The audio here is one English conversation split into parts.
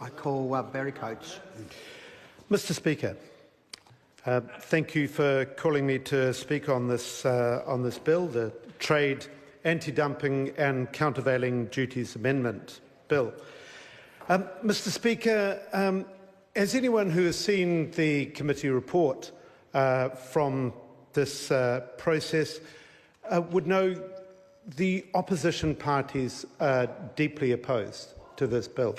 I call Barry Coates. Mr Speaker, thank you for calling me to speak on this bill, the Trade, Anti-Dumping and Countervailing Duties Amendment Bill. Mr Speaker, as anyone who has seen the committee report from this process would know, the opposition parties are deeply opposed to this bill.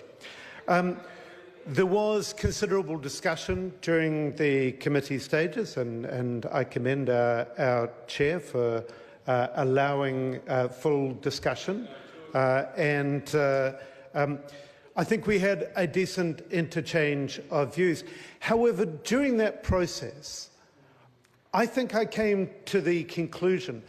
There was considerable discussion during the committee stages, and I commend our chair for allowing full discussion. I think we had a decent interchange of views. However, during that process, I think I came to the conclusion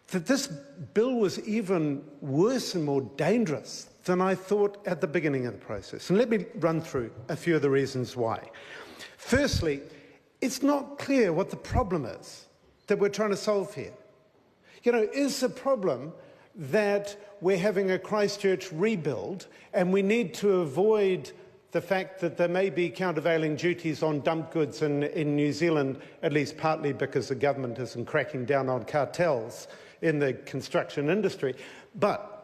that this bill was even worse and more dangerous than I thought at the beginning of the process. And let me run through a few of the reasons why. Firstly, it's not clear what the problem is that we're trying to solve here. You know, is the problem that we're having a Christchurch rebuild and we need to avoid the fact that there may be countervailing duties on dump goods in New Zealand, at least partly because the government isn't cracking down on cartels in the construction industry? But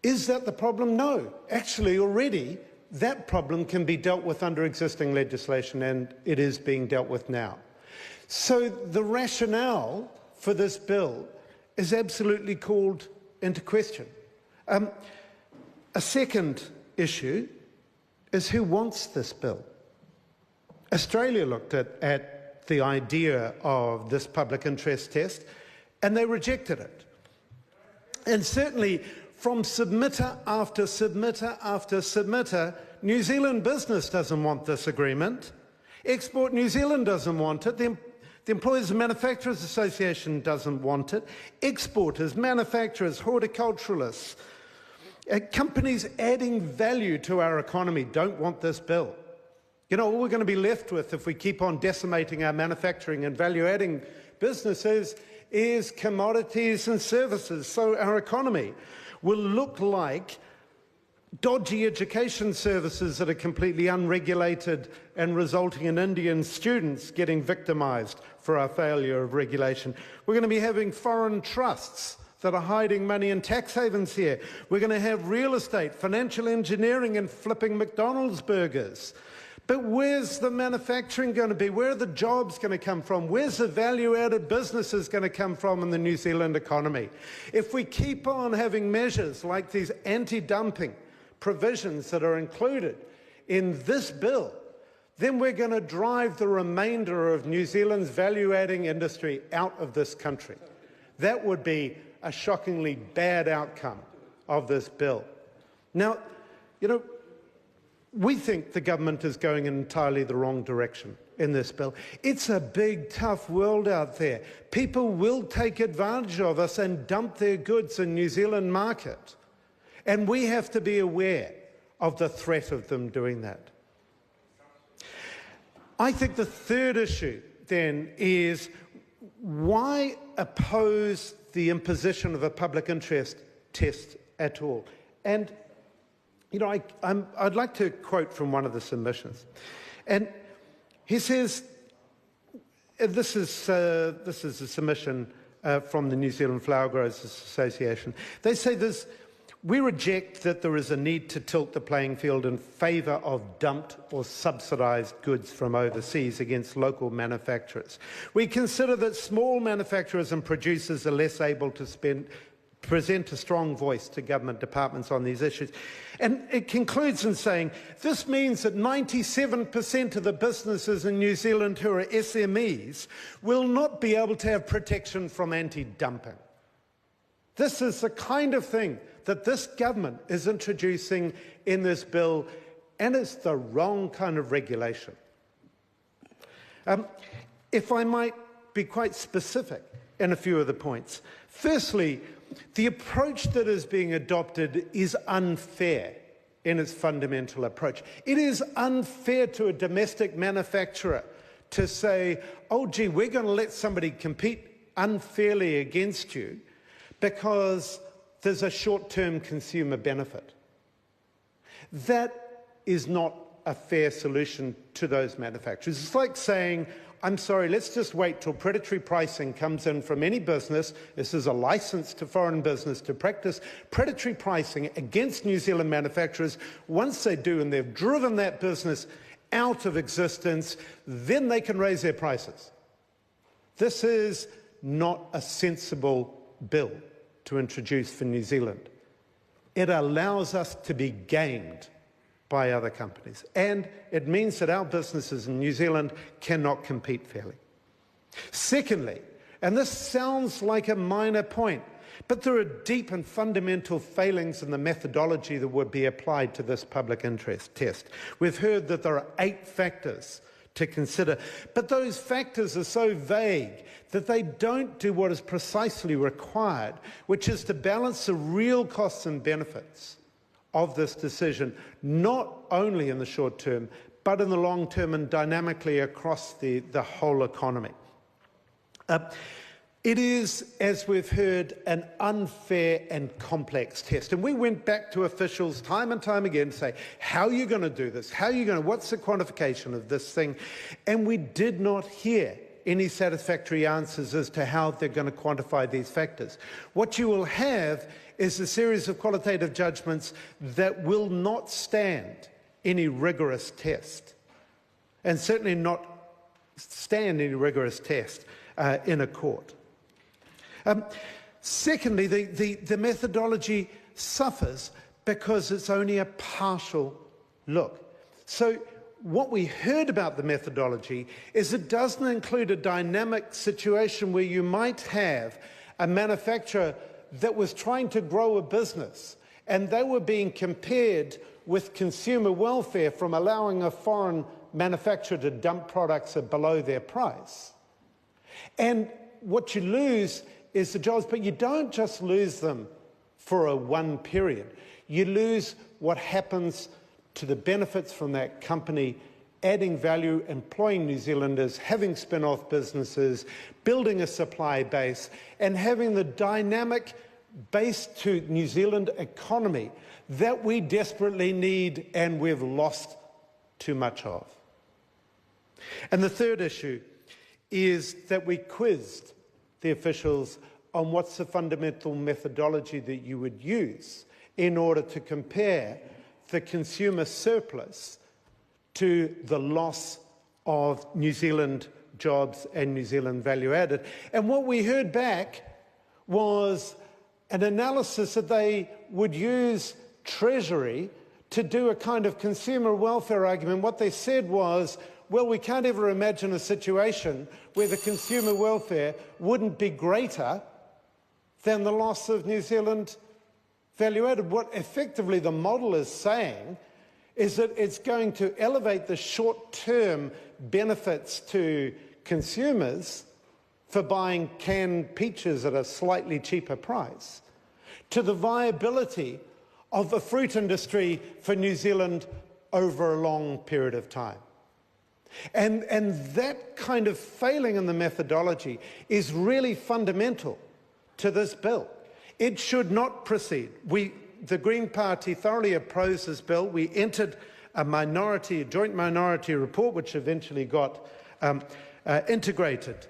is that the problem? No. Actually, already that problem can be dealt with under existing legislation, and it is being dealt with now. So the rationale for this bill is absolutely called into question. A second issue is who wants this bill. Australia looked at the idea of this public interest test and they rejected it. And certainly from submitter after submitter after submitter, New Zealand business doesn't want this agreement. Export New Zealand doesn't want it. The Employers and Manufacturers Association doesn't want it. Exporters, manufacturers, horticulturalists, companies adding value to our economy don't want this bill. You know, all we're going to be left with if we keep on decimating our manufacturing and value-adding businesses is commodities and services. So our economy will look like dodgy education services that are completely unregulated and resulting in Indian students getting victimised for our failure of regulation. We're going to be having foreign trusts that are hiding money in tax havens here. We're going to have real estate, financial engineering and flipping McDonald's burgers. But where's the manufacturing going to be? Where are the jobs going to come from? Where's the value-added businesses going to come from in the New Zealand economy? If we keep on having measures like these anti-dumping provisions that are included in this bill, then we're going to drive the remainder of New Zealand's value-adding industry out of this country. That would be a shockingly bad outcome of this bill. Now, you know, we think the government is going in entirely the wrong direction in this bill. It's a big, tough world out there. People will take advantage of us and dump their goods in New Zealand market. And we have to be aware of the threat of them doing that. I think the third issue, then, is why oppose the imposition of a public interest test at all? And you know, I'd like to quote from one of the submissions. And he says, this is a submission from the New Zealand Flower Growers Association. They say this: we reject that there is a need to tilt the playing field in favour of dumped or subsidised goods from overseas against local manufacturers. We consider that small manufacturers and producers are less able to present a strong voice to government departments on these issues. And it concludes in saying, this means that 97% of the businesses in New Zealand who are SMEs will not be able to have protection from anti-dumping. This is the kind of thing that this government is introducing in this bill, and it's the wrong kind of regulation. If I might be quite specific in a few of the points. Firstly, the approach that is being adopted is unfair in its fundamental approach. It is unfair to a domestic manufacturer to say, oh gee, we're going to let somebody compete unfairly against you because there's a short-term consumer benefit. That is not a fair solution to those manufacturers. It's like saying, I'm sorry, let's just wait till predatory pricing comes in from any business. This is a license to foreign business to practice predatory pricing against New Zealand manufacturers. Once they do and they've driven that business out of existence, then they can raise their prices. This is not a sensible bill to introduce for New Zealand. It allows us to be gamed by other companies, and it means that our businesses in New Zealand cannot compete fairly. Secondly, and this sounds like a minor point, but there are deep and fundamental failings in the methodology that would be applied to this public interest test. We've heard that there are 8 factors to consider, but those factors are so vague that they don't do what is precisely required, which is to balance the real costs and benefits of this decision, not only in the short term, but in the long term and dynamically across the whole economy. It is, as we've heard, an unfair and complex test. And we went back to officials time and time again to say, how are you going to do this? What's the quantification of this thing? And we did not hear any satisfactory answers as to how they're going to quantify these factors. What you will have is a series of qualitative judgments that will not stand any rigorous test, and certainly not stand any rigorous test in a court. Secondly, the methodology suffers because it's only a partial look. So what we heard about the methodology is it doesn't include a dynamic situation where you might have a manufacturer that was trying to grow a business and they were being compared with consumer welfare from allowing a foreign manufacturer to dump products at below their price. And what you lose is the jobs, but you don't just lose them for a one period. You lose what happens to the benefits from that company adding value, employing New Zealanders, having spin-off businesses, building a supply base, and having the dynamic base to New Zealand economy that we desperately need and we've lost too much of. And the third issue is that we quizzed the officials on what's the fundamental methodology that you would use in order to compare the consumer surplus to the loss of New Zealand jobs and New Zealand value added. And what we heard back was an analysis that they would use Treasury to do a kind of consumer welfare argument. What they said was, well, we can't ever imagine a situation where the consumer welfare wouldn't be greater than the loss of New Zealand value added. What effectively the model is saying is that it's going to elevate the short-term benefits to consumers for buying canned peaches at a slightly cheaper price to the viability of the fruit industry for New Zealand over a long period of time. And that kind of failing in the methodology is really fundamental to this bill. It should not proceed. The Green Party thoroughly opposed this bill. We entered a joint minority report, which eventually got integrated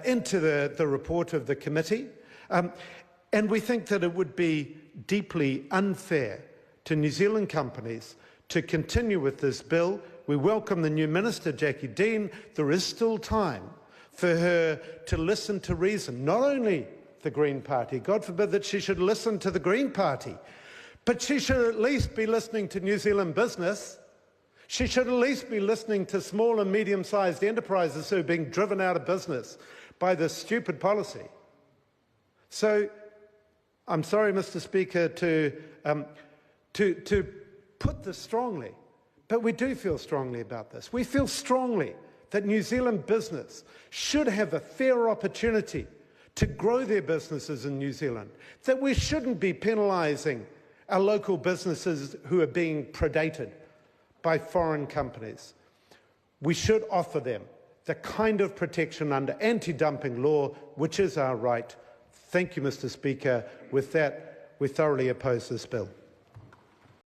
into the report of the committee. And we think that it would be deeply unfair to New Zealand companies to continue with this bill. We welcome the new Minister, Jackie Dean. There is still time for her to listen to reason, not only the Green Party. God forbid that she should listen to the Green Party, but she should at least be listening to New Zealand business. She should at least be listening to small and medium-sized enterprises who are being driven out of business by this stupid policy. So I'm sorry, Mr. Speaker, to put this strongly, but we do feel strongly about this. We feel strongly that New Zealand business should have a fair opportunity to grow their businesses in New Zealand, that we shouldn't be penalising our local businesses who are being predated by foreign companies. We should offer them the kind of protection under anti-dumping law, which is our right. Thank you, Mr. Speaker. With that, we thoroughly oppose this bill.